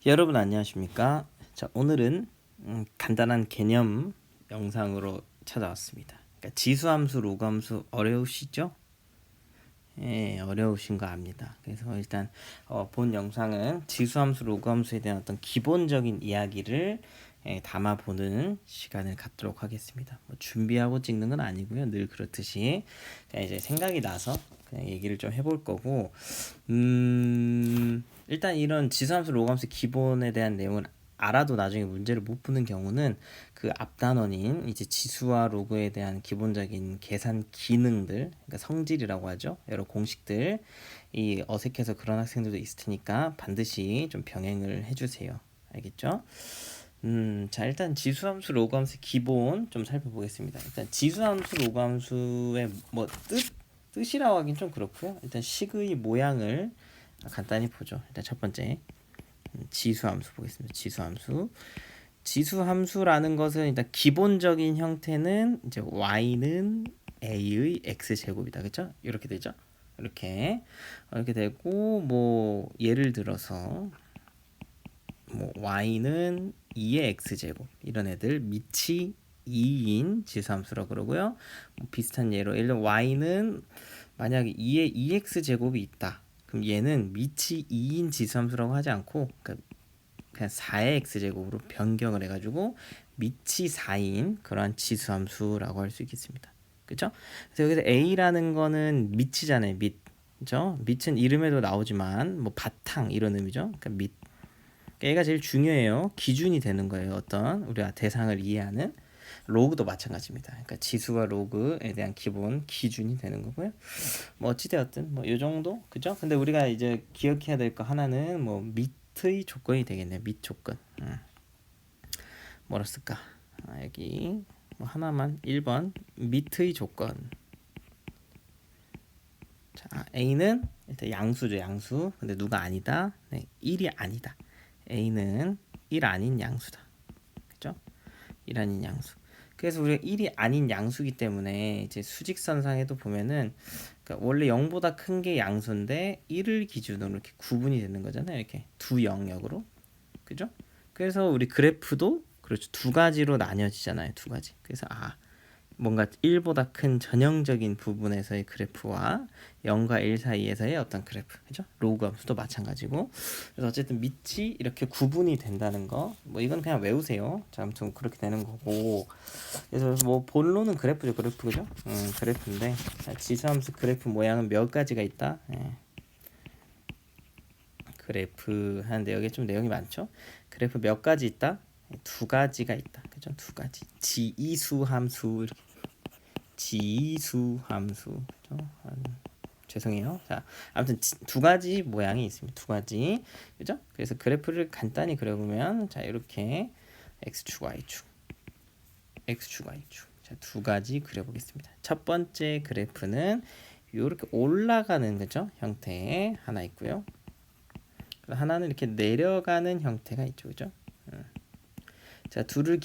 여러분 안녕하십니까? 자, 오늘은 간단한 개념 영상으로 찾아왔습니다. 그러니까 지수함수, 로그함수 어려우시죠? 예, 어려우신 거 압니다. 그래서 일단 본 영상은 지수함수, 로그함수에 대한 어떤 기본적인 이야기를 담아보는 시간을 갖도록 하겠습니다. 뭐 준비하고 찍는 건 아니고요. 늘 그렇듯이 그냥 이제 생각이 나서 그냥 얘기를 좀 해볼 거고, 일단 이런 지수함수, 로그함수 기본에 대한 내용은 알아도 나중에 문제를 못 푸는 경우는 그 앞단원인 이제 지수와 로그에 대한 기본적인 계산 기능들, 그러니까 성질이라고 하죠. 여러 공식들 이 어색해서 그런 학생들도 있을 테니까 반드시 좀 병행을 해주세요. 알겠죠? 자, 일단 지수함수, 로그함수 기본 좀 살펴보겠습니다. 일단 지수함수, 로그함수의 뭐 뜻이라고 하긴 좀 그렇고요. 일단 식의 모양을 간단히 보죠. 일단 첫 번째 지수함수 보겠습니다. 지수함수라는 것은 일단 기본적인 형태는 이제 y는 a의 x 제곱이다, 그렇죠? 이렇게 되죠. 이렇게 되고, 뭐 예를 들어서 뭐 y는 2의 x 제곱 이런 애들 밑이 2인 지수함수라고 그러고요. 뭐 비슷한 예로 예를 들어 y는 만약에 2의 2x 제곱이 있다. 그럼 얘는 밑이 2인 지수함수라고 하지 않고 그냥 4의 x제곱으로 변경을 해가지고 밑이 4인 그러한 지수함수라고 할 수 있겠습니다. 그렇죠? 그래서 여기서 a라는 거는 밑이잖아요. 밑. 그죠? 밑은 이름에도 나오지만 뭐 바탕 이런 의미죠. 그러니까 밑. 얘가 제일 중요해요. 기준이 되는 거예요. 어떤 우리가 대상을 이해하는 로그도 마찬가지입니다. 그러니까 지수와 로그에 대한 기본 기준이 되는 거고요. 뭐 어찌되었든 뭐 이 정도 그죠? 근데 우리가 이제 기억해야 될 거 하나는 뭐 밑의 조건이 되겠네요. 밑 조건. 뭐라 쓸까? 여기 뭐 하나만 1번 밑의 조건. 자, A는 일단 양수죠. 양수. 근데 누가 아니다? 네, 1이 아니다. A는 1 아닌 양수다. 그죠? 1 아닌 양수. 그래서 우리가 1이 아닌 양수기 때문에 이제 수직선상에도 보면은 그러니까 원래 0보다 큰 게 양수인데 1을 기준으로 이렇게 구분이 되는 거잖아요. 이렇게 두 영역으로. 그죠? 그래서 우리 그래프도 그렇죠. 두 가지로 나뉘어지잖아요. 두 가지. 그래서 뭔가 1보다 큰 전형적인 부분에서의 그래프와 0과 1 사이에서의 어떤 그래프, 그죠? 로그 함수도 마찬가지고. 그래서 어쨌든 밑이 이렇게 구분이 된다는 거, 뭐 이건 그냥 외우세요. 자, 아무튼 그렇게 되는 거고. 그래서 뭐 본론은 그래프죠, 그래프죠? 그래프인데 지수함수 그래프 모양은 몇 가지가 있다. 그래프 하는데 여기 좀 내용이 많죠. 그래프 몇 가지 있다? 두 가지가 있다. 그죠? 두 가지. 지수 함수 이렇게. 지수 함수. 그죠? 죄송해요. 자, 아무튼 두 가지 모양이 있습니다. 두 가지. 그죠? 그래서 그래프를 간단히 그려보면 자, 이렇게 x축, y축. x축, y축. 자, 두 가지 그려보겠습니다. 첫 번째 그래프는 이렇게 올라가는 거죠. 형태의 하나 있고요. 하나는 이렇게 내려가는 형태가 있죠. 그죠? 자, 둘을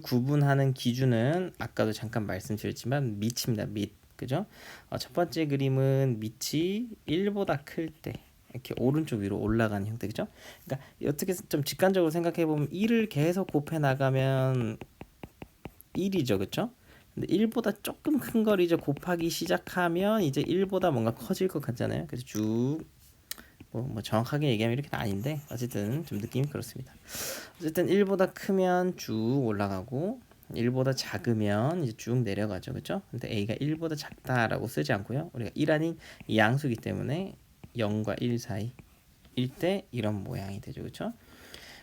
구분하는 기준은 아까도 잠깐 말씀드렸지만 밑입니다. 밑. 그죠? 첫 번째 그림은 밑이 1보다 클 때 이렇게 오른쪽 위로 올라가는 형태. 그죠? 그러니까 어떻게 좀 직관적으로 생각해 보면 1을 계속 곱해 나가면 1이죠. 그죠? 근데 1보다 조금 큰 걸 이제 곱하기 시작하면 이제 1보다 뭔가 커질 것 같잖아요. 그래서 쭉 뭐 정확하게 얘기하면 이렇게는 아닌데 어쨌든 좀 느낌이 그렇습니다. 어쨌든 1보다 크면 쭉 올라가고 1보다 작으면 이제 쭉 내려가죠. 그렇죠? 근데 a가 1보다 작다라고 쓰지 않고요. 우리가 1 아닌 양수기 때문에 0과 1 사이일 때 이런 모양이 되죠. 그렇죠?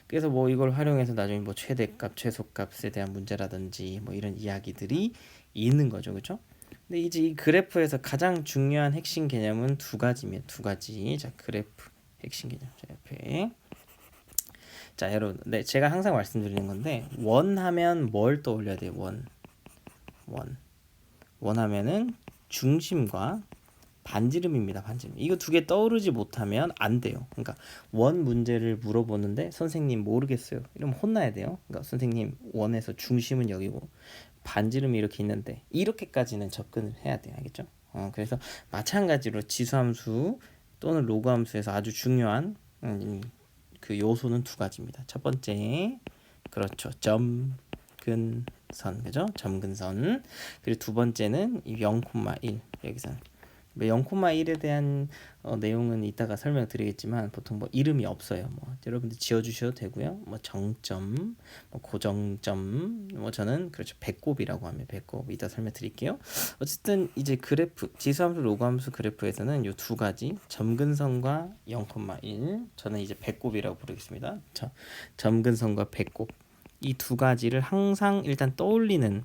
그래서 뭐 이걸 활용해서 나중에 뭐 최대값, 최소값에 대한 문제라든지 뭐 이런 이야기들이 있는 거죠. 그렇죠? 근데 이제 이 그래프에서 가장 중요한 핵심 개념은 두 가지입니다. 두 가지. 자, 그래프 핵심 개념. 자, 옆에. 자, 여러분. 네, 제가 항상 말씀드리는 건데 원 하면 뭘 떠올려야 돼요? 원 하면은 중심과 반지름입니다. 반지름. 이거 두 개 떠오르지 못하면 안 돼요. 그러니까 원 문제를 물어보는데 선생님 모르겠어요. 이러면 혼나야 돼요. 그러니까 선생님 원에서 중심은 여기고 반지름이 이렇게 있는데 이렇게까지는 접근을 해야 돼요. 알겠죠? 그래서 마찬가지로 지수함수 또는 로그함수에서 아주 중요한 그 요소는 두 가지입니다. 첫 번째, 그렇죠. 점근선, 그죠? 점근선. 그리고 두 번째는 0,1 여기서 0,1에 대한 내용은 이따가 설명드리겠지만 보통 뭐 이름이 없어요. 뭐 여러분들 지어주셔도 되고요. 뭐 정점, 뭐 고정점, 뭐 저는 그렇죠 배꼽이라고 하면 배꼽 이따 설명드릴게요. 어쨌든 이제 그래프 지수함수 로그함수 그래프에서는 이 두 가지 점근선과 0,1 저는 이제 배꼽이라고 부르겠습니다. 점근선과 배꼽 이 두 가지를 항상 일단 떠올리는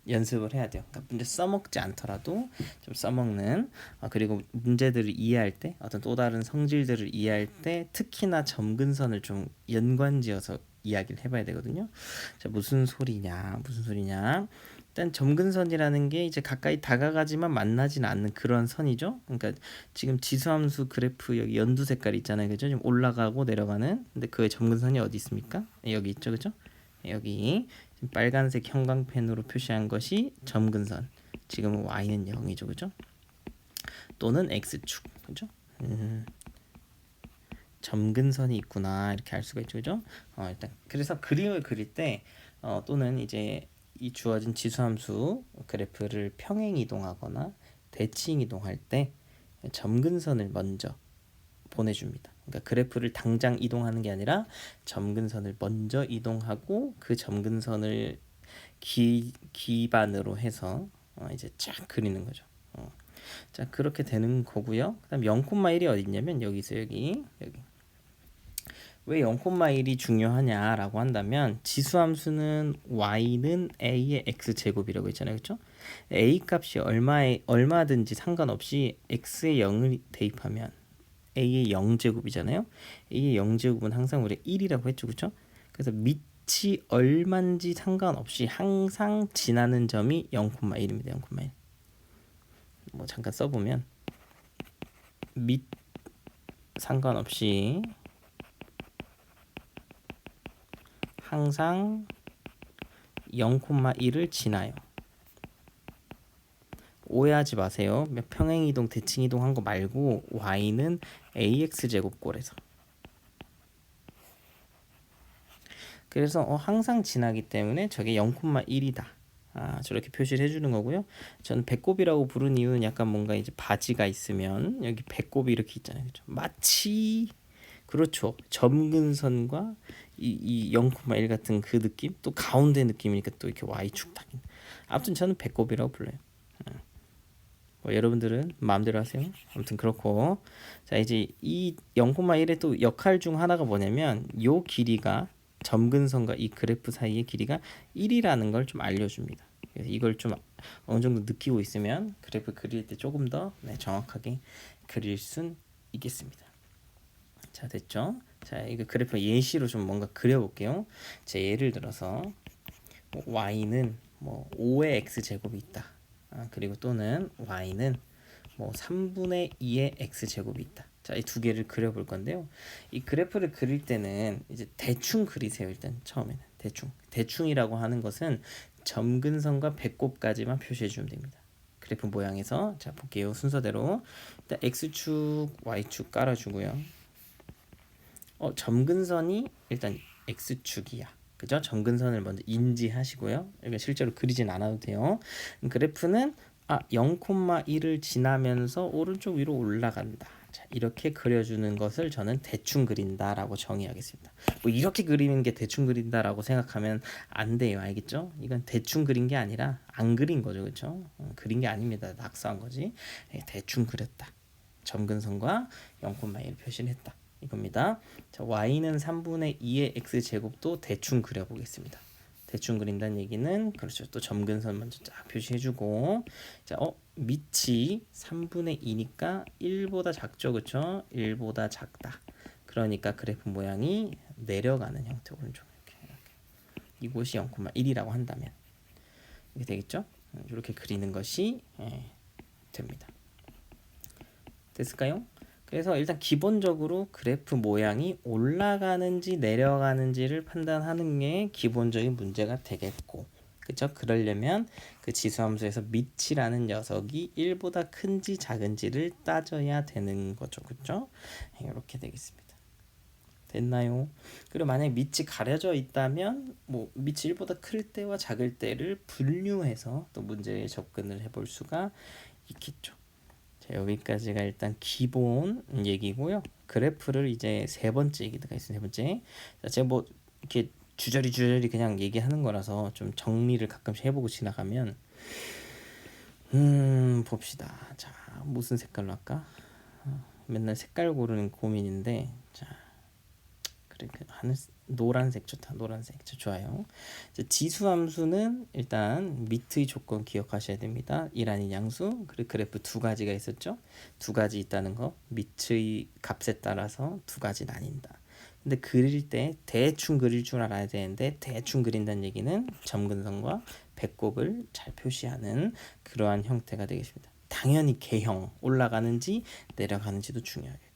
연습을 해야 돼요. 그러니까 문제 써먹지 않더라도 좀 써먹는 그리고 문제들을 이해할 때 어떤 또 다른 성질들을 이해할 때 특히나 점근선을 좀 연관지어서 이야기를 해봐야 되거든요. 자, 무슨 소리냐? 일단 점근선이라는 게 이제 가까이 다가가지만 만나지는 않는 그런 선이죠. 그러니까 지금 지수함수 그래프 여기 연두 색깔 있잖아요, 그죠? 좀 올라가고 내려가는. 근데 그의 점근선이 어디 있습니까? 여기 있죠, 그죠? 여기 빨간색 형광펜으로 표시한 것이 점근선. 지금 y는 0이죠, 그죠? 또는 x축, 그죠? 점근선이 있구나 이렇게 알 수가 있죠, 그죠? 일단 그래서 그림을 그릴 때 또는 이제 이 주어진 지수함수 그래프를 평행 이동하거나 대칭 이동할 때 점근선을 먼저 보내줍니다. 그러니까 그래프를 당장 이동하는 게 아니라 점근선을 먼저 이동하고 그 점근선을 기반으로 해서 이제 쫙 그리는 거죠. 자, 그렇게 되는 거고요. 그다음 0,1이 어디 있냐면 여기 있어요. 여기. 왜 0,1이 중요하냐라고 한다면 지수함수는 y는 a의 x제곱이라고 했잖아요. 그렇죠? a 값이 얼마든지 상관없이 x에 0을 대입하면 a의 0제곱이잖아요. a의 0제곱은 항상 우리 1이라고 했죠. 그렇죠? 그래서 밑이 얼마인지 상관없이 항상 지나는 점이 0,1입니다. 0,1. 뭐 잠깐 써보면 밑 상관없이 항상 0,1을 지나요. 오해하지 마세요. 평행이동, 대칭이동 한 거 말고 y는 ax제곱꼴에서. 그래서 항상 지나기 때문에 저게 0,1이다. 저렇게 표시를 해주는 거고요. 저는 배꼽이라고 부른 이유는 약간 뭔가 이제 바지가 있으면 여기 배꼽이 이렇게 있잖아요. 그렇죠? 마치 그렇죠. 점근선과 이 0,1 같은 그 느낌, 또 가운데 느낌이니까 또 이렇게 y축 딱. 아무튼 저는 배꼽이라고 불러요. 뭐 여러분들은 마음대로 하세요. 아무튼 그렇고, 자 이제 이 0,1의 또 역할 중 하나가 뭐냐면 요 길이가 점근선과 이 그래프 사이의 길이가 1이라는 걸 좀 알려줍니다. 그래서 이걸 좀 어느 정도 느끼고 있으면 그래프 그릴 때 조금 더 정확하게 그릴 순 있겠습니다. 자, 됐죠? 자, 이거 그래프 예시로 좀 뭔가 그려볼게요. 자, 예를 들어서 y는 뭐 5의 x제곱이 있다. 그리고 또는 y는 뭐 3분의 2의 x제곱이 있다. 자, 이 두 개를 그려볼 건데요. 이 그래프를 그릴 때는 이제 대충 그리세요. 일단 처음에는 대충이라고 하는 것은 점근선과 배꼽까지만 표시해 주면 됩니다. 그래프 모양에서 자 볼게요. 순서대로 일단 x축, y축 깔아주고요. 점근선이 일단 x축이야. 그죠? 점근선을 먼저 인지하시고요. 이거 실제로 그리진 않아도 돼요. 그래프는 0,1을 지나면서 오른쪽 위로 올라간다. 자, 이렇게 그려주는 것을 저는 대충 그린다라고 정의하겠습니다. 뭐 이렇게 그리는 게 대충 그린다라고 생각하면 안 돼요. 알겠죠? 이건 대충 그린 게 아니라 안 그린 거죠. 그렇죠? 그린 게 아닙니다. 낙서한 거지. 대충 그렸다. 점근선과 0,1 표시를 했다. 이겁니다. 자, y는 3분의 2의 x제곱도 대충 그려보겠습니다. 대충 그린다는 얘기는 그렇죠. 또 점근선 먼저 쫙 표시해주고 자, 밑이 3분의 2니까 1보다 작죠. 그렇죠? 1보다 작다. 그러니까 그래프 모양이 내려가는 형태 오른쪽 이렇게. 이곳이 0,1이라고 한다면 이렇게 되겠죠? 이렇게 그리는 것이 됩니다. 됐을까요? 그래서 일단 기본적으로 그래프 모양이 올라가는지 내려가는지를 판단하는 게 기본적인 문제가 되겠고, 그쵸? 그러려면 그 지수함수에서 밑이라는 녀석이 1보다 큰지 작은지를 따져야 되는 거죠. 그쵸? 이렇게 되겠습니다. 됐나요? 그리고 만약 밑이 가려져 있다면 뭐 밑이 1보다 클 때와 작을 때를 분류해서 또 문제에 접근을 해볼 수가 있겠죠. 자, 여기까지가 일단 기본 얘기고요. 그래프를 이제 세 번째 얘기가 있어요. 세 번째. 자, 제가 뭐 이렇게 주저리 그냥 얘기하는 거라서 좀 정리를 가끔씩 해보고 지나가면 봅시다. 자, 무슨 색깔로 할까? 맨날 색깔 고르는 고민인데, 자, 그래 하늘 노란색 좋다. 노란색 좋아요. 지수함수는 일단 밑의 조건 기억하셔야 됩니다. 1 아닌 양수. 그리고 그래프 두 가지가 있었죠. 두 가지 있다는 거. 밑의 값에 따라서 두 가지 나뉜다. 근데 그릴 때 대충 그릴 줄 알아야 되는데 대충 그린다는 얘기는 점근선과 배꼽을 잘 표시하는 그러한 형태가 되겠습니다. 당연히 개형 올라가는지 내려가는지도 중요하겠고.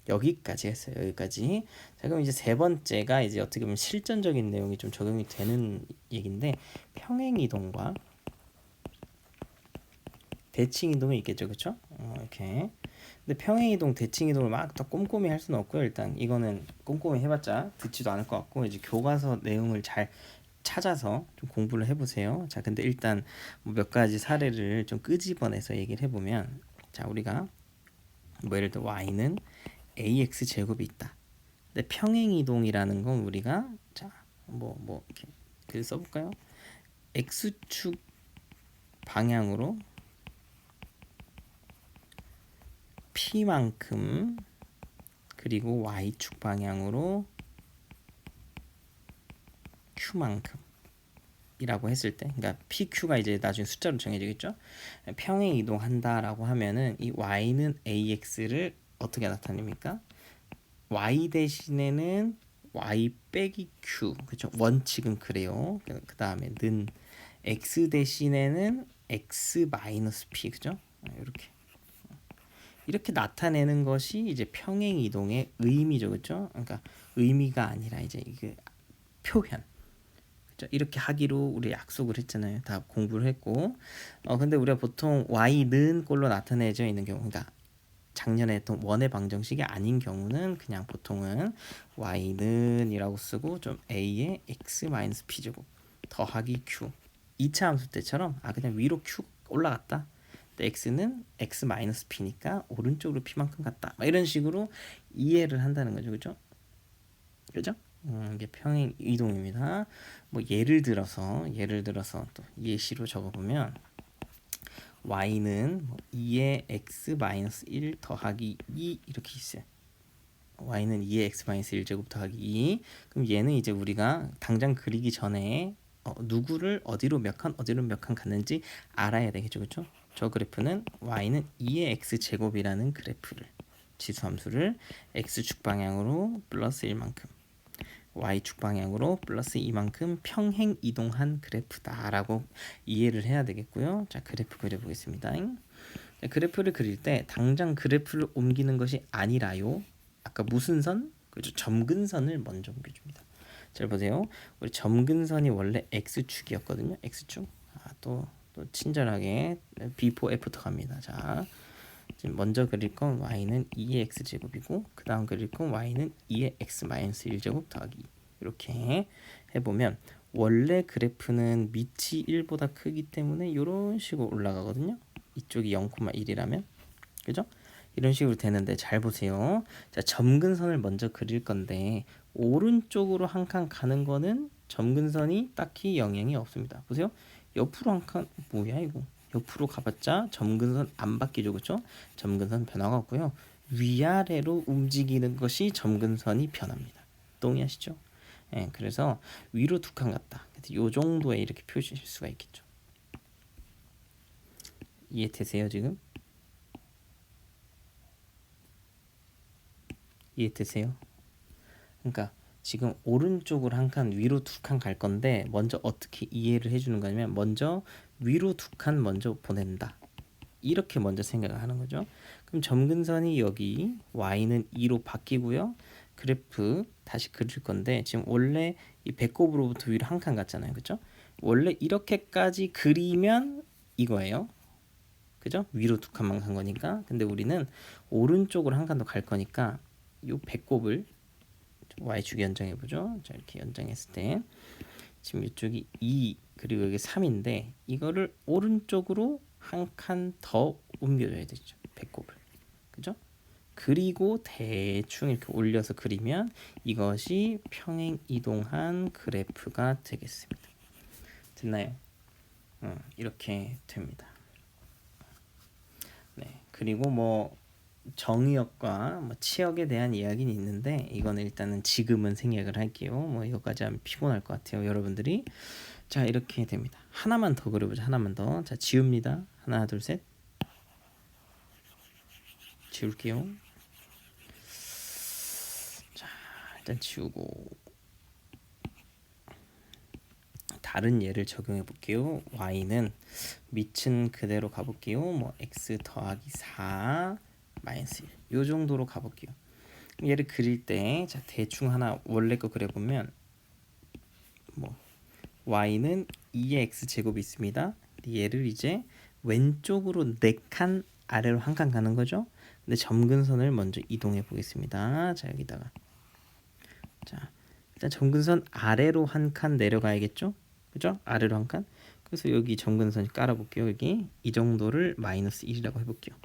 여기까지 했어요. 여기까지. 자, 그럼 이제 세 번째가 이제 어떻게 보면 실전적인 내용이 좀 적용이 되는 얘기인데 평행 이동과 대칭 이동이 있겠죠, 그렇죠? 이렇게. 근데 평행 이동, 대칭 이동을 막 더 꼼꼼히 할 수는 없고요. 일단 이거는 꼼꼼히 해봤자 듣지도 않을 것 같고 이제 교과서 내용을 잘 찾아서 좀 공부를 해보세요. 자, 근데 일단 뭐몇 가지 사례를 좀 끄집어내서 얘기를 해보면, 자, 우리가 뭐 예를 들어 y는 ax 제곱이 있다. 근데 평행 이동이라는 건 우리가 뭐 이렇게 글 써볼까요? x축 방향으로 p만큼 그리고 y축 방향으로 q만큼 이라고 했을 때, 그러니까 PQ가 이제 나중에 숫자로 정해지겠죠. 평행 이동한다라고 하면은 이 y는 AX를 어떻게 나타냅니까? y 대신에는 y 빼기 q, 그렇죠? 원칙은 그래요. 그 다음에는 x 대신에는 x 마이너스 p, 그죠? 이렇게 나타내는 것이 이제 평행 이동의 의미죠, 그렇죠? 그러니까 의미가 아니라 이제 이게 표현. 이렇게 하기로 우리 약속을 했잖아요. 다 공부를 했고. 근데 우리가 보통 y는 꼴로 나타내져 있는 경우, 그러니까 작년에 했던 원의 방정식이 아닌 경우는 그냥 보통은 y는 이라고 쓰고 좀 a의 x-p 제곱 더하기 q 2차 함수 때처럼 그냥 위로 q 올라갔다. 근데 x는 x-p니까 오른쪽으로 p만큼 갔다. 이런 식으로 이해를 한다는 거죠. 그죠? 그죠? 이게 평행 이동입니다. 뭐 예를 들어서 또 예시로 적어보면 y는 2의 x-1 더하기 2 이렇게 있어요. y는 2의 x-1 제곱 더하기 2. 그럼 얘는 이제 우리가 당장 그리기 전에 누구를 어디로 몇 칸 갔는지 알아야 되겠죠, 그렇죠? 저 그래프는 y는 2의 x 제곱이라는 그래프를 지수함수를 x축 방향으로 플러스 1만큼 y축 방향으로 플러스 이만큼 평행 이동한 그래프다라고 이해를 해야 되겠고요. 자, 그래프 그려보겠습니다. 자, 그래프를 그릴 때 당장 그래프를 옮기는 것이 아니라요. 아까 무슨 선? 그죠? 점근선을 먼저 옮겨줍니다. 잘 보세요. 우리 점근선이 원래 x축이었거든요. x축. 또 친절하게 before after 갑니다. 자, 지금 먼저 그릴 건 y는 2의 x제곱이고 그 다음 그릴 건 y는 2의 x-1제곱 더하기 이렇게 해보면 원래 그래프는 밑이 1보다 크기 때문에 이런 식으로 올라가거든요. 이쪽이 0,1이라면 그죠? 이런 식으로 되는데 잘 보세요. 자, 점근선을 먼저 그릴 건데 오른쪽으로 한 칸 가는 거는 점근선이 딱히 영향이 없습니다. 보세요. 옆으로 한 칸 뭐야 이거? 옆으로 가봤자 점근선 안 바뀌죠, 그렇죠? 점근선 변화가 없고요. 위아래로 움직이는 것이 점근선이 변합니다. 동의하시죠? 예, 그래서 위로 두 칸 갔다. 이 정도에 이렇게 표시할 수가 있겠죠. 이해되세요 지금? 이해되세요? 그러니까 지금 오른쪽으로 한 칸, 위로 두 칸 갈 건데 먼저 어떻게 이해를 해주는 거냐면 먼저 위로 두 칸 먼저 보낸다. 이렇게 먼저 생각을 하는 거죠. 그럼 점근선이 여기 y는 2로 바뀌고요. 그래프 다시 그릴 건데 지금 원래 이 배꼽으로부터 위로 한 칸 갔잖아요. 그죠? 원래 이렇게까지 그리면 이거예요. 그죠? 위로 두 칸만 간 거니까. 근데 우리는 오른쪽으로 한 칸 더 갈 거니까 이 배꼽을 좀 y축 연장해 보죠. 자, 이렇게 연장했을 때 지금 이쪽이 2 그리고 여기 3인데 이거를 오른쪽으로 한 칸 더 옮겨줘야 되죠. 배꼽을. 그죠? 그리고 대충 이렇게 올려서 그리면 이것이 평행 이동한 그래프가 되겠습니다. 됐나요? 이렇게 됩니다. 네. 그리고 뭐 정의역과 뭐 치역에 대한 이야기는 있는데 이거는 일단은 지금은 생략을 할게요. 뭐 이거까지 하면 피곤할 것 같아요, 여러분들이. 자, 이렇게 됩니다. 하나만 더 그려보자. 하나만 더. 자, 지웁니다. 하나, 둘, 셋. 지울게요. 자, 일단 지우고 다른 예를 적용해 볼게요. y는 밑은 그대로 가볼게요. 뭐 x 더하기 4 마이너스 1. 요 정도로 가볼게요. 얘를 그릴 때 자, 대충 하나 원래 거 그려보면 뭐 y는 2의 x 제곱이 있습니다. 얘를 이제 왼쪽으로 4칸 아래로 한 칸 가는 거죠. 근데 점근선을 먼저 이동해 보겠습니다. 자, 여기다가 자, 일단 점근선 아래로 한 칸 내려가야겠죠? 그죠? 아래로 한 칸. 그래서 여기 점근선 깔아볼게요. 여기 이 정도를 마이너스 1이라고 해볼게요.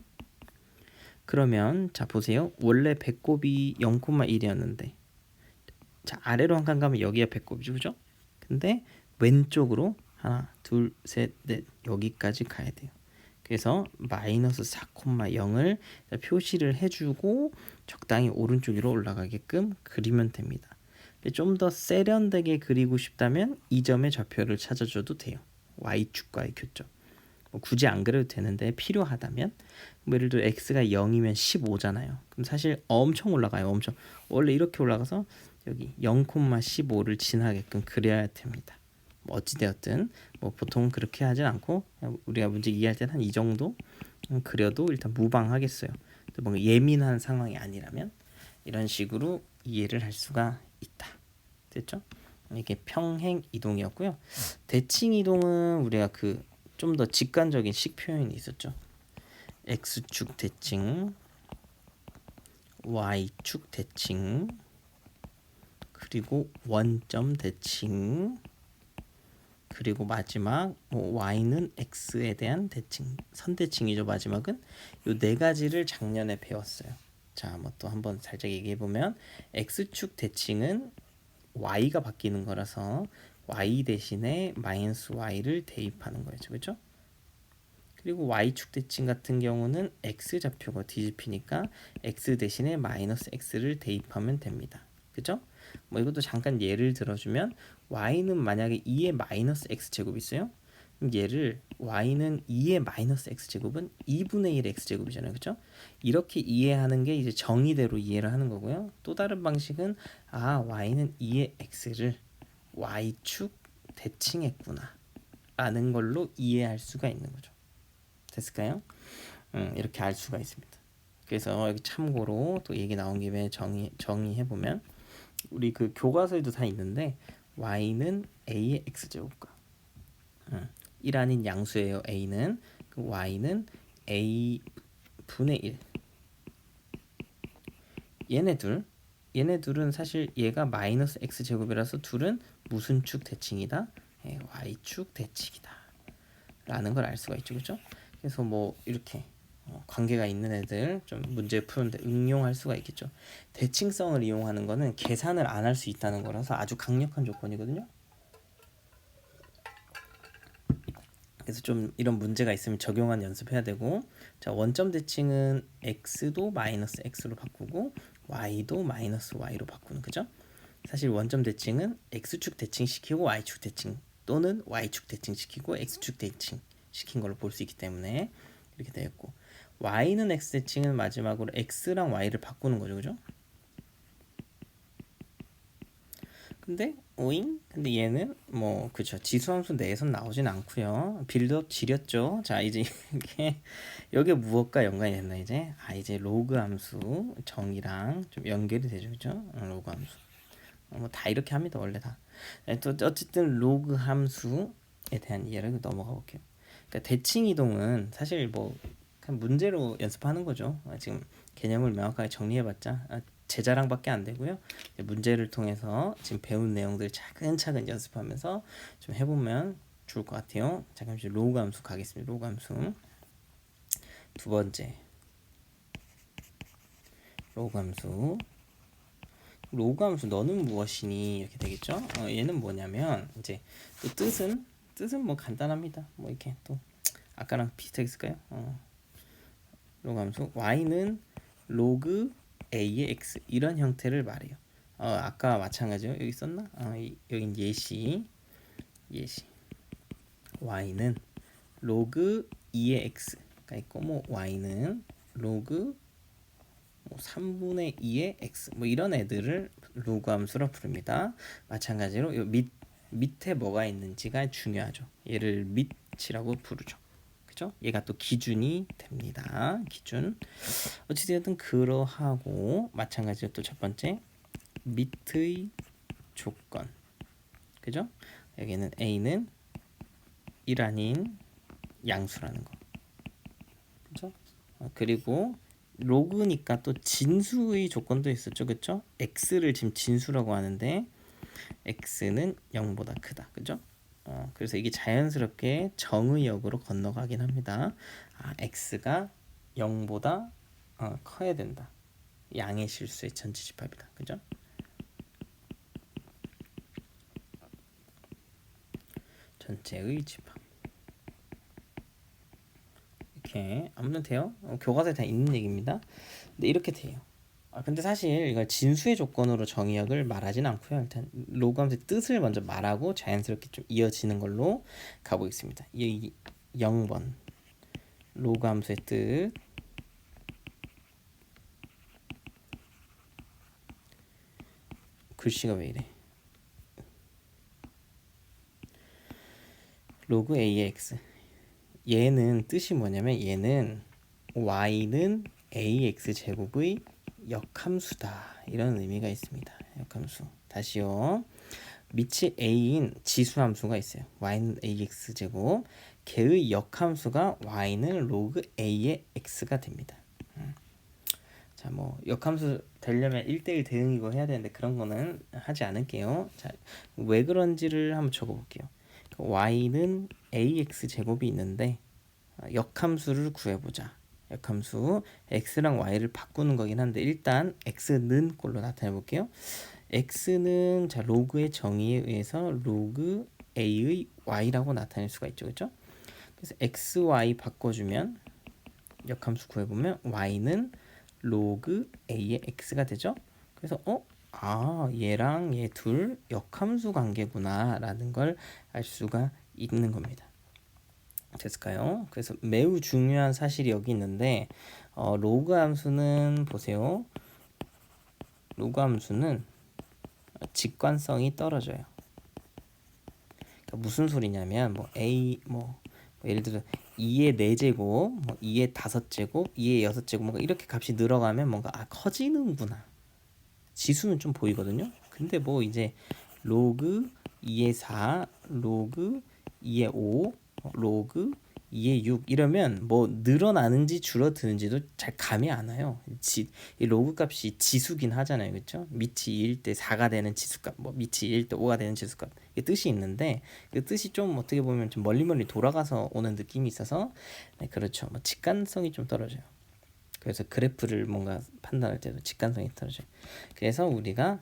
그러면 자, 보세요. 원래 배꼽이 0,1이었는데 자, 아래로 한 칸 가면 여기가 배꼽이죠. 그죠? 근데 왼쪽으로 하나, 둘, 셋, 넷 여기까지 가야 돼요. 그래서 마이너스 4,0을 표시를 해주고 적당히 오른쪽 위로 올라가게끔 그리면 됩니다. 좀 더 세련되게 그리고 싶다면 이 점의 좌표를 찾아줘도 돼요. y축과의 교점. 뭐 굳이 안 그려도 되는데 필요하다면 뭐 예를 들어 x가 0이면 15잖아요. 그럼 사실 엄청 올라가요. 엄청. 원래 이렇게 올라가서 여기 0,15를 지나게끔 그려야 됩니다. 뭐 어찌되었든 뭐 보통 그렇게 하진 않고 우리가 문제 이해할 때는 한 이 정도 그려도 일단 무방하겠어요. 또 뭔가 예민한 상황이 아니라면 이런 식으로 이해를 할 수가 있다. 됐죠? 이게 평행 이동이었고요. 대칭 이동은 우리가 그 좀 더 직관적인 식 표현이 있었죠. x축 대칭, y축 대칭, 그리고 원점 대칭, 그리고 마지막 y는 x에 대한 대칭, 선대칭이죠. 마지막은 요 네 가지를 작년에 배웠어요. 자, 뭐 또 한번 살짝 얘기해 보면 x축 대칭은 y가 바뀌는 거라서 y 대신에 마이너스 y를 대입하는 거죠. 그렇죠? 그리고 y축 대칭 같은 경우는 x 좌표가 뒤집히니까 x 대신에 마이너스 x를 대입하면 됩니다. 그죠? 뭐 이것도 잠깐 예를 들어주면 y는 만약에 2의 마이너스 x 제곱이 있어요. 그럼 얘를 y는 2의 마이너스 x 제곱은 2분의 1의 x 제곱이잖아요. 그죠? 이렇게 이해하는 게 이제 정의대로 이해를 하는 거고요. 또 다른 방식은 y는 2의 x를 y축 대칭했구나 라는 걸로 이해할 수가 있는 거죠. 됐을까요? 이렇게 알 수가 있습니다. 그래서 여기 참고로 또 얘기 나온 김에 정의해 보면 우리 그 교과서에도 다 있는데 y는 a의 x제곱과 1 아닌 양수예요. a는 그 y는 a 분의 1 얘네 둘은 사실 얘가 마이너스 x제곱이라서 둘은 무슨 축 대칭이다? y축 대칭이다 라는 걸 알 수가 있죠. 그렇죠? 그래서 뭐 이렇게 관계가 있는 애들 좀 문제 푸는데 응용할 수가 있겠죠. 대칭성을 이용하는 거는 계산을 안 할 수 있다는 거라서 아주 강력한 조건이거든요. 그래서 좀 이런 문제가 있으면 적용한 연습해야 되고, 자, 원점 대칭은 x도 마이너스 x로 바꾸고 y도 마이너스 y로 바꾸는, 그죠? 사실 원점 대칭은 x축 대칭 시키고 y축 대칭 또는 y축 대칭 시키고 x축 대칭 시킨 걸로 볼 수 있기 때문에 이렇게 되었고, y는 x 대칭은 마지막으로 x랑 y를 바꾸는 거죠. 그죠? 근데 근데 얘는 뭐 그쵸, 지수함수 내에선 나오진 않고요. 빌드업 지렸죠. 자, 이제 이게 여기에 무엇과 연관이 됐나 이제 이제 로그 함수 정의랑 좀 연결이 되죠. 그죠? 로그 함수 뭐 다 이렇게 합니다. 원래 다. 또 어쨌든 로그 함수에 대한 이해를 넘어가 볼게요. 그러니까 대칭 이동은 사실 뭐 그냥 문제로 연습하는 거죠. 지금 개념을 명확하게 정리해봤자 제 자랑밖에 안 되고요. 문제를 통해서 지금 배운 내용들 차근차근 연습하면서 좀 해보면 좋을 것 같아요. 잠깐만 로그 함수 가겠습니다. 로그 함수 두 번째 로그 함수 로그 함수 너는 무엇이니 이렇게 되겠죠. 얘는 뭐냐면 이제 또 뜻은 뭐 간단합니다. 뭐 이렇게 또 아까랑 비슷했을까요? 로그 함수 y는 로그 a의 x 이런 형태를 말해요. 아까 마찬가지요. 여기 썼나? 여긴 예시 y는 로그 2의 x가 있고 뭐 y는 로그 3분의 2의 x 뭐 이런 애들을 로그 함수로 부릅니다. 마찬가지로 요 밑에 뭐가 있는지가 중요하죠. 얘를 밑이라고 부르죠. 그죠? 얘가 또 기준이 됩니다. 기준. 어찌되었든 그러하고 마찬가지로 또 첫 번째 밑의 조건. 그죠? 여기는 a는 1 아닌 양수라는 거. 그죠? 그리고 로그니까 또 진수의 조건도 있었죠. 그쵸? x를 지금 진수라고 하는데 x는 0보다 크다. 그죠? 그래서 이게 자연스럽게 정의역으로 건너가긴 합니다. x가 0보다 커야 된다. 양의 실수의 전체 집합이다. 그죠? 전체의 집합. 이렇게 아무튼 돼요. 교과서에 다 있는 얘기입니다. 근데 이렇게 돼요. 근데 사실 이걸 진수의 조건으로 정의역을 말하진 않고요. 일단 로그 함수의 뜻을 먼저 말하고 자연스럽게 좀 이어지는 걸로 가보겠습니다. 이 0번 로그 함수의 뜻 글씨가 왜 이래? 로그 ax 얘는 뜻이 뭐냐면 얘는 y는 ax 제곱의 역함수다 이런 의미가 있습니다. 역함수. 다시요. 밑이 a인 지수함수가 있어요. y는 ax 제곱. 걔의 역함수가 y는 로그 a의 x가 됩니다. 자, 뭐 역함수 되려면 1대1 대응이고 해야 되는데 그런 거는 하지 않을게요. 자, 왜 그런지를 한번 적어볼게요. y는 ax 제곱이 있는데 역함수를 구해보자. 역함수 x랑 y를 바꾸는 거긴 한데 일단 x는 꼴로 나타내 볼게요. x는 자 로그의 정의에 의해서 로그 a의 y라고 나타낼 수가 있죠. 그렇죠? 그래서 x, y 바꿔주면 역함수 구해보면 y는 로그 a의 x가 되죠. 그래서 얘랑 얘 둘 역함수 관계구나 라는 걸 알 수가 있는 겁니다. 됐을까요? 그래서 매우 중요한 사실이 여기 있는데 로그 함수는 보세요. 로그 함수는 직관성이 떨어져요. 그러니까 무슨 소리냐면 뭐 a 예를 들어 2의 4제곱, 뭐 2의 5제곱, 2의 6제곱 뭔가 이렇게 값이 늘어가면 뭔가 커지는구나. 지수는 좀 보이거든요. 근데 뭐 이제 로그 2의 4, 로그 2의 5, 로그 2의 6 이러면 뭐 늘어나는지 줄어드는지도 잘 감이 안 와요. 이 로그 값이 지수긴 하잖아요. 그렇죠? 밑이 2일 때 4가 되는 지수값, 뭐 밑이 2일 때 5가 되는 지수값. 이게 뜻이 있는데 그 뜻이 좀 어떻게 보면 좀 멀리 돌아가서 오는 느낌이 있어서 네, 그렇죠. 뭐 직관성이 좀 떨어져요. 그래서 그래프를 뭔가 판단할 때도 직관성이 떨어져요. 그래서 우리가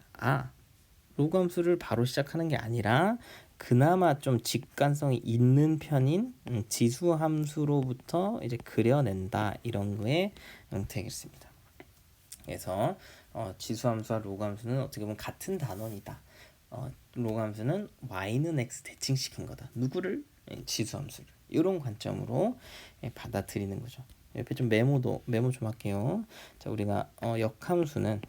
로그 함수를 바로 시작하는 게 아니라 그나마 좀 직관성이 있는 편인 지수 함수로부터 이제 그려낸다 이런 거에 형태겠습니다. 그래서 지수 함수와 로그 함수는 어떻게 보면 같은 단원이다. 로그 함수는 y는 x 대칭시킨 거다. 누구를? 지수 함수를. 이런 관점으로 받아들이는 거죠. 옆에 좀 메모 좀 할게요. 자, 우리가 역함수는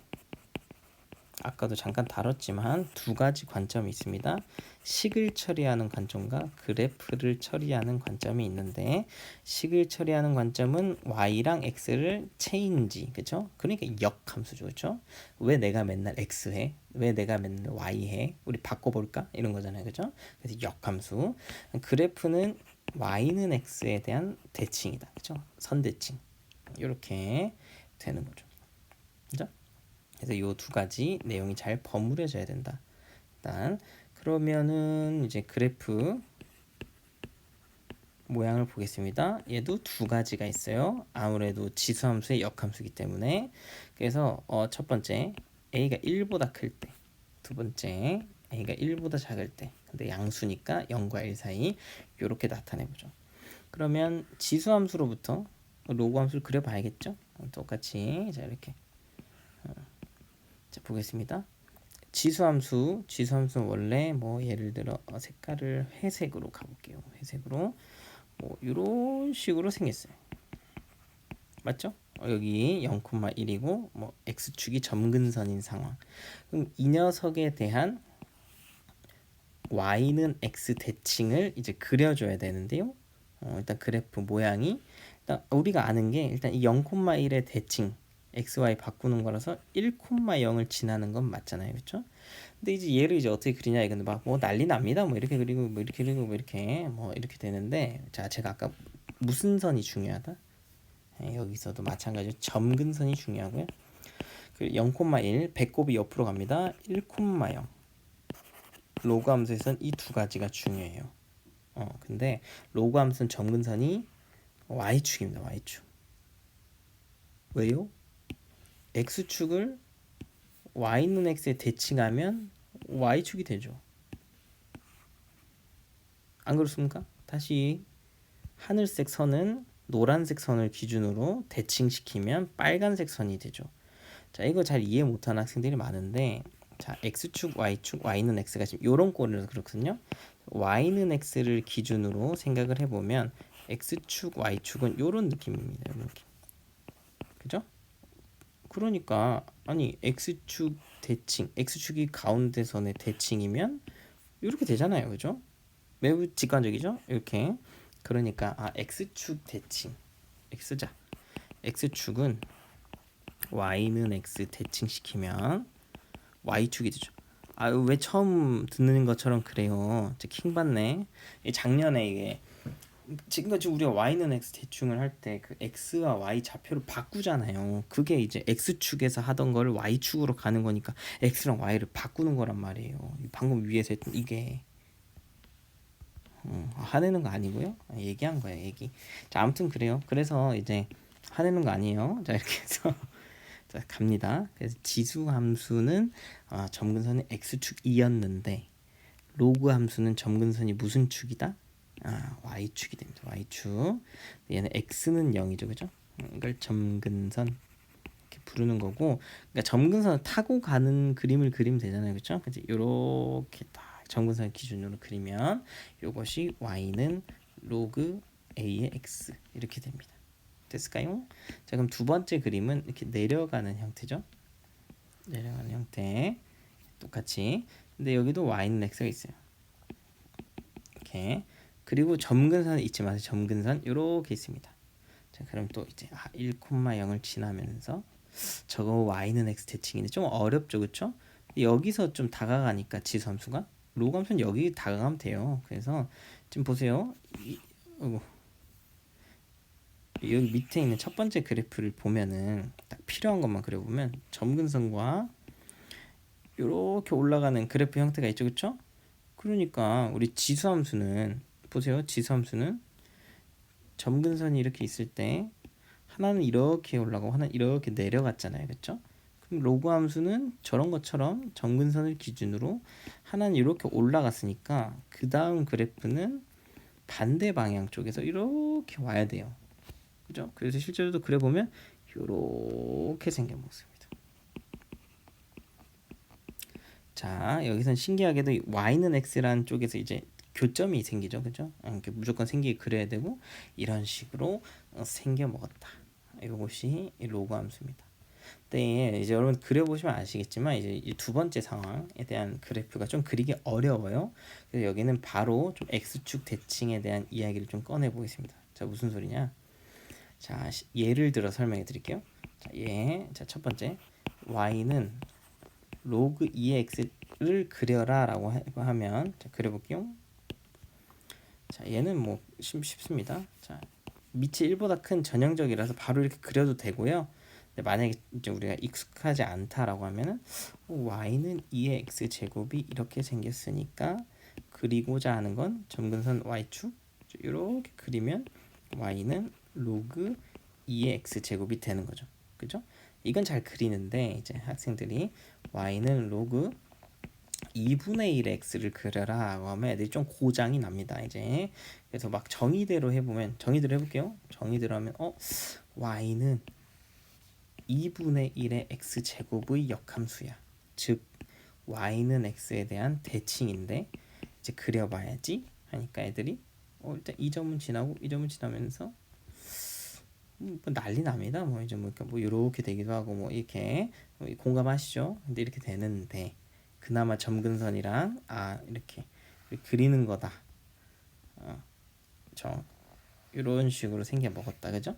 아까도 잠깐 다뤘지만 두 가지 관점이 있습니다. 식을 처리하는 관점과 그래프를 처리하는 관점이 있는데 식을 처리하는 관점은 y랑 x를 체인지, 그렇죠? 그러니까 역함수죠, 그렇죠? 왜 내가 맨날 x 해? 왜 내가 맨날 y 해? 우리 바꿔볼까? 이런 거잖아요, 그렇죠? 그래서 역함수. 그래프는 y는 x에 대한 대칭이다, 그렇죠? 선대칭. 이렇게 되는 거죠, 그렇죠? 그래서 이 두 가지 내용이 잘 버무려져야 된다. 일단 그러면은 이제 그래프 모양을 보겠습니다. 얘도 두 가지가 있어요. 아무래도 지수함수의 역함수이기 때문에. 그래서 첫 번째 a가 1보다 클 때, 두 번째 a가 1보다 작을 때. 근데 양수니까 0과 1 사이 이렇게 나타내보죠. 그러면 지수함수로부터 로그 함수를 그려봐야겠죠. 똑같이 자 이렇게 자 보겠습니다. 지수함수는 원래 뭐 예를 들어 색깔을 회색으로 가볼게요. 회색으로 뭐 이런 식으로 생겼어요. 맞죠? 여기 0,1이고 뭐 x축이 점근선인 상황. 그럼 이 녀석에 대한 y는 x 대칭을 이제 그려줘야 되는데요. 일단 그래프 모양이 일단 우리가 아는 게 일단 이 0,1의 대칭 xy 바꾸는 거라서 1,0을 지나는 건 맞잖아요, 그렇죠? 근데 이제 얘를 이제 어떻게 그리냐 이건데 막 뭐 난리 납니다. 뭐 이렇게 그리고 뭐 이렇게 그리고 뭐 이렇게 되는데 자 제가 아까 무슨 선이 중요하다? 여기서도 마찬가지로 점근선이 중요하고요. 그 0,1 배꼽이 옆으로 갑니다. 1,0 로그 함수에선 이 두 가지가 중요해요. 근데 로그 함수는 점근선이 y축입니다. y축. 왜요? x축을 y는 x에 대칭하면 y축이 되죠. 안 그렇습니까? 다시 하늘색 선은 노란색 선을 기준으로 대칭시키면 빨간색 선이 되죠. 자, 이거 잘 이해 못하는 학생들이 많은데 자, x축, y축, y는 x가 지금 요런 꼴이라서 그렇거든요. y는 x를 기준으로 생각을 해보면 x축, y축은 요런 느낌입니다. 요런 느낌. 그죠? 그러니까 아니 x축 대칭, x축이 가운데 선의 대칭이면 이렇게 되잖아요. 그죠? 매우 직관적이죠? 이렇게. 그러니까 x축 대칭. x자. x축은 y는 x 대칭시키면 y축이 되죠. 왜 처음 듣는 것처럼 그래요. 킹 받네. 작년에 이게 지금까지 우리가 y는 x 대칭을 할 때 그 x와 y 좌표를 바꾸잖아요. 그게 이제 x축에서 하던 거를 y축으로 가는 거니까 x랑 y를 바꾸는 거란 말이에요. 방금 위에서 했던 이게 화내는 거 아니고요. 얘기한 거예요, 얘기. 자, 아무튼 그래요. 그래서 이제 화내는 거 아니에요. 자, 이렇게 해서 자, 갑니다. 그래서 지수 함수는 점근선이 x축이었는데 로그 함수는 점근선이 무슨 축이다? y축이 됩니다. y축. 얘는 x는 0이죠, 그죠? 이걸 점근선 이렇게 부르는 거고, 그러니까 점근선을 타고 가는 그림을 그리면 되잖아요, 그죠? 그래서 이렇게 딱 점근선 기준으로 그리면 이것이 y는 로그 a의 x 이렇게 됩니다. 됐을까요? 자, 그럼 두 번째 그림은 이렇게 내려가는 형태죠. 내려가는 형태 똑같이. 근데 여기도 y는 x가 있어요. 이렇게. 그리고 점근선 잊지 마세요. 점근선 이렇게 있습니다. 자, 그럼 또 이제 1,0을 지나면서 저거 y는 x 대칭인데 좀 어렵죠, 그렇죠? 여기서 좀 다가가니까 지수함수가 로그 함수는 여기 다가가면 돼요. 그래서 지금 보세요. 여기 밑에 있는 첫 번째 그래프를 보면은 딱 필요한 것만 그려보면 점근선과 이렇게 올라가는 그래프 형태가 있죠, 그렇죠? 그러니까 우리 지수함수는 보세요. 지수함수는 점근선이 이렇게 있을 때 하나는 이렇게 올라가고 하나는 이렇게 내려갔잖아요, 그렇죠? 그럼 로그 함수는 저런 것처럼 점근선을 기준으로 하나는 이렇게 올라갔으니까 그 다음 그래프는 반대 방향 쪽에서 이렇게 와야 돼요. 그죠? 그래서 실제로도 그래 보면 이렇게 생겨 먹습니다. 자, 여기선 신기하게도 y는 x라는 쪽에서 이제 교점이 생기죠, 그죠? 무조건 생기게 그려야 되고 이런 식으로 생겨 먹었다. 이것이 로그 함수입니다. 네, 이제 여러분 그려보시면 아시겠지만 이제 이 두 번째 상황에 대한 그래프가 좀 그리기 어려워요. 그래서 여기는 바로 좀 x축 대칭에 대한 이야기를 좀 꺼내 보겠습니다. 자, 무슨 소리냐? 자, 예를 들어 설명해 드릴게요. 자, 자, 첫 번째 y는 로그 2x를 그려라 라고 하면 자, 그려볼게요. 자, 얘는 뭐 쉽습니다. 자, 밑이 1보다 큰 전형적이라서 바로 이렇게 그려도 되고요. 근데 만약에 이제 우리가 익숙하지 않다라고 하면은 y는 2의 x 제곱이 이렇게 생겼으니까 그리고자 하는 건 점근선 y축 이렇게 그리면 y는 로그 2의 x 제곱이 되는 거죠. 그죠? 이건 잘 그리는데 이제 학생들이 y는 로그 2분의 1의 x를 그려라 하고 하면 애들이 좀 고장이 납니다. 이제 그래서 막 정의대로 해보면 정의대로 해볼게요. 정의대로 하면 y는 2분의 1의 x 제곱의 역함수야. 즉 y는 x에 대한 대칭인데 이제 그려봐야지 하니까 애들이 일단 이 점은 지나고 이 점은 지나면서 뭐 난리 납니다. 뭐 이제 뭐 이렇게 되기도 하고 뭐 이렇게 공감하시죠? 근데 이렇게 되는데 그나마 점근선이랑 이렇게 그리는 거다. 이런 식으로 생겨 먹었다, 그죠?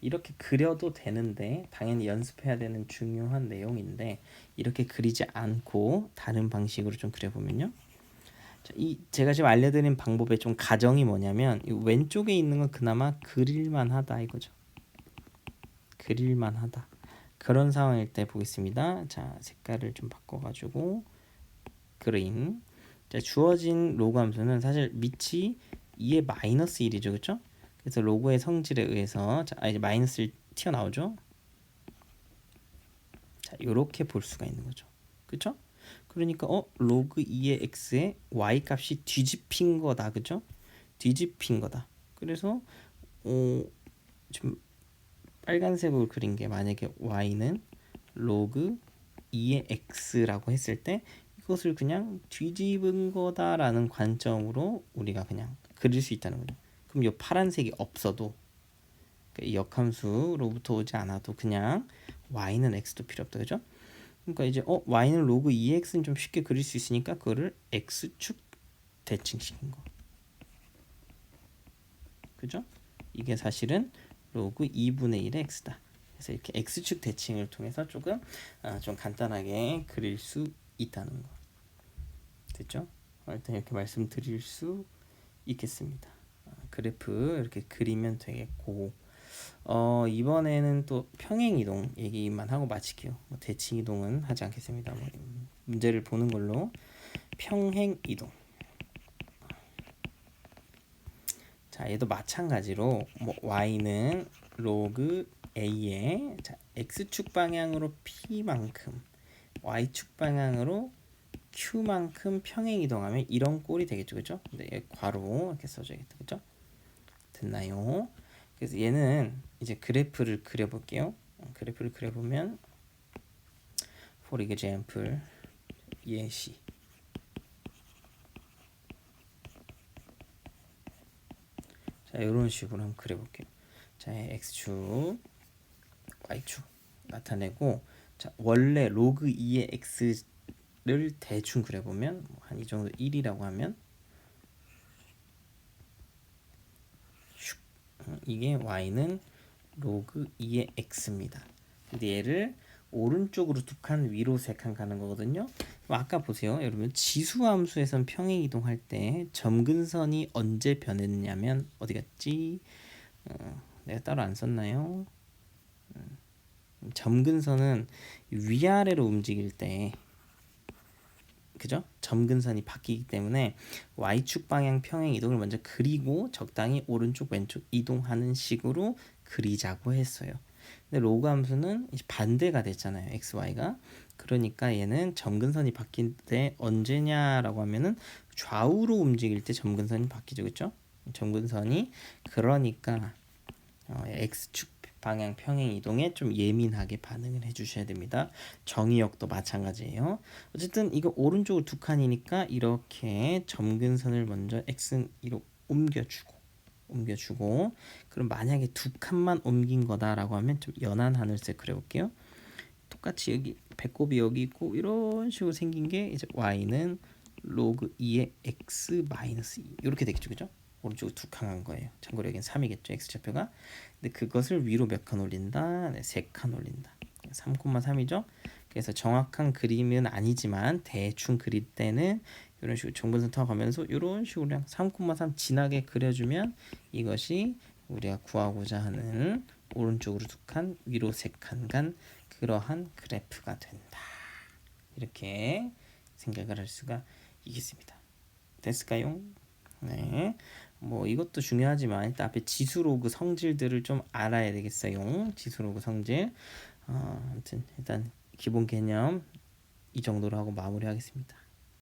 이렇게 그려도 되는데 당연히 연습해야 되는 중요한 내용인데 이렇게 그리지 않고 다른 방식으로 좀 그려보면요. 제가 지금 알려드린 방법의 좀 가정이 뭐냐면 이 왼쪽에 있는 건 그나마 그릴만하다 이거죠. 그릴만하다. 그런 상황일 때 보겠습니다. 자, 색깔을 좀 바꿔가지고 그린. 자, 주어진 로그 함수는 사실 밑이 2의 마이너스 1이죠, 그렇죠? 그래서 로그의 성질에 의해서 이제 마이너스 1 튀어나오죠. 자, 이렇게 볼 수가 있는 거죠, 그렇죠? 그러니까 로그 2의 x에 y 값이 뒤집힌 거다, 그렇죠? 뒤집힌 거다. 그래서 좀 빨간색으로 그린 게 만약에 y는 로그 2의 x라고 했을 때 이것을 그냥 뒤집은 거다라는 관점으로 우리가 그냥 그릴 수 있다는 거죠. 그럼 이 파란색이 없어도 이 역함수로부터 오지 않아도 그냥 y는 x도 필요 없다, 그죠? 그러니까 이제 y는 로그 2x는 좀 쉽게 그릴 수 있으니까 그거를 x축 대칭시킨 거, 그죠? 이게 사실은 로그 2분의 1의 x다. 그래서 이렇게 x축 대칭을 통해서 조금 좀 간단하게 그릴 수 있다는 거. 됐죠? 일단 이렇게 말씀드릴 수 있겠습니다. 그래프 이렇게 그리면 되겠고 이번에는 또 평행이동 얘기만 하고 마칠게요. 뭐 대칭이동은 하지 않겠습니다. 뭐 문제를 보는 걸로. 평행이동. 자, 얘도 마찬가지로 뭐 y는 로그 a에 x축 방향으로 p만큼 y축 방향으로 q만큼 평행이동하면 이런 꼴이 되겠죠, 그죠? 근데 괄호 이렇게 써줘야겠다, 그죠? 됐나요? 그래서 얘는 이제 그래프를 그려볼게요. 그래프를 그려보면 for example 예시. 자, 이런 식으로 한번 그려볼게요. 자, x축, y축 나타내고, 자, 원래 로그 2의 x를 대충 그려보면 한 이 정도 1이라고 하면 이게 y는 로그 2의 x입니다. 근데 얘를 오른쪽으로 두 칸, 위로 세 칸 가는 거거든요. 아까 보세요, 여러분. 지수함수에선 평행 이동할 때 점근선이 언제 변했냐면 어디 갔지? 내가 따로 안 썼나요? 점근선은 위아래로 움직일 때, 그죠? 점근선이 바뀌기 때문에 y축 방향 평행 이동을 먼저 그리고 적당히 오른쪽 왼쪽 이동하는 식으로 그리자고 했어요. 근데 로그 함수는 반대가 됐잖아요, xy가. 그러니까 얘는 점근선이 바뀔 때 언제냐라고 하면은 좌우로 움직일 때 점근선이 바뀌죠, 그렇죠? 점근선이 그러니까 x축 방향 평행 이동에 좀 예민하게 반응을 해주셔야 됩니다. 정의역도 마찬가지예요. 어쨌든 이거 오른쪽으로 두 칸이니까 이렇게 점근선을 먼저 x로 옮겨주고 그럼 만약에 두 칸만 옮긴 거다라고 하면 좀 연한 하늘색 그려볼게요. 똑같이 여기 배꼽이 여기 있고 이런 식으로 생긴 게 이제 y는 로그 2의 x 마이너스 2 이렇게 되겠죠, 그죠? 오른쪽으로 두 칸 한 거예요. 참고로 여기는 3이겠죠, x좌표가. 근데 그것을 위로 몇 칸 올린다? 네, 3칸 올린다. 3,3이죠. 그래서 정확한 그림은 아니지만 대충 그릴 때는 이런 식으로 점근선 타고 가면서 이런 식으로 그냥 3,3 진하게 그려주면 이것이 우리가 구하고자 하는 오른쪽으로 2칸, 위로 3칸 간 그러한 그래프가 된다. 이렇게 생각을 할 수가 있겠습니다. 됐을까요? 네. 뭐 이것도 중요하지만 일단 앞에 지수로그 성질들을 좀 알아야 되겠어요. 지수로그 성질. 아무튼 일단 기본 개념 이 정도로 하고 마무리하겠습니다.